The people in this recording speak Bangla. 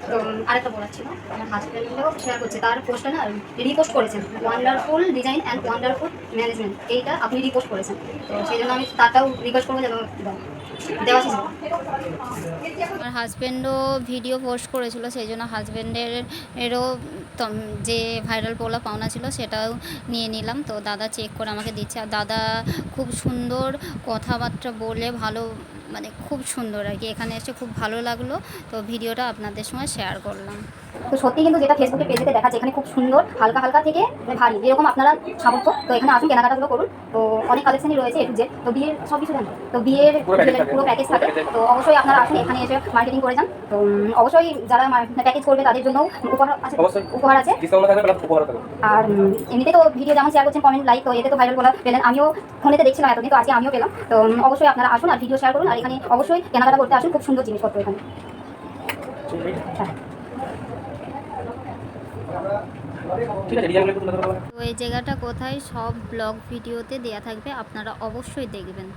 তো আরেকটা বলার ছিল, আমার হাজব্যান্ডও শেয়ার করছে, তার পোস্টটা না রিপোস্ট করেছেন, wonderful design and wonderful management, এইটা আপনি রিপোস্ট করেছেন। তো সেই জন্য আমি তারটাও রিকোয়েস্ট করবো যেন দেওয়া ছিল। আমার হাজব্যান্ডও ভিডিও পোস্ট করেছিল, সেই জন্য হাজব্যান্ডেরও যে ভাইরাল পোলা পাওনা ছিল সেটাও নিয়ে নিলাম। তো দাদা চেক করে আমাকে দিচ্ছে, আর দাদা খুব সুন্দর কথাবার্তা বলে, ভালো মানে খুব সুন্দর আর কি। এখানে এসে খুব ভালো লাগলো, তো ভিডিওটা আপনাদের সঙ্গে শেয়ার করলাম। তো সত্যি কিন্তু যেটা ফেসবুকে পেজেতে দেখাচ্ছে, এখানে খুব সুন্দর হালকা হালকা থেকে ভারী, যেরকম আপনারা সামর্থ্য, তো এখানে আসুন, কেনাকাটাগুলো করুন। তো অনেক কালেকশনই রয়েছে এ টু জেড। তো বিয়ের সব কিছু জানেন, তো বিয়ের পুরো প্যাকেজ থাকে। তো অবশ্যই আপনারা আসুন, এখানে এসে মার্কেটিং করে যান। তো অবশ্যই যারা প্যাকেজ করবে তাদের জন্য উপহার আছে। আর এমনিতে তো ভিডিও যেমন শেয়ার করছেন, কমেন্ট লাইক, তো এতে তো ভাইরাল বলা পেলেন, আমিও ফোনেতে দেখছিলাম এতদিন, তো আজকে আমিও পেলাম। তো অবশ্যই আপনারা আসুন আর ভিডিও শেয়ার করুন, আর এখানে অবশ্যই কেনাকাটা করতে আসুন, খুব সুন্দর জিনিসপত্র এখানে। তো এই জায়গাটা কোথায় সব ব্লগ ভিডিওতে দেওয়া থাকবে, আপনারা অবশ্যই দেখবেন।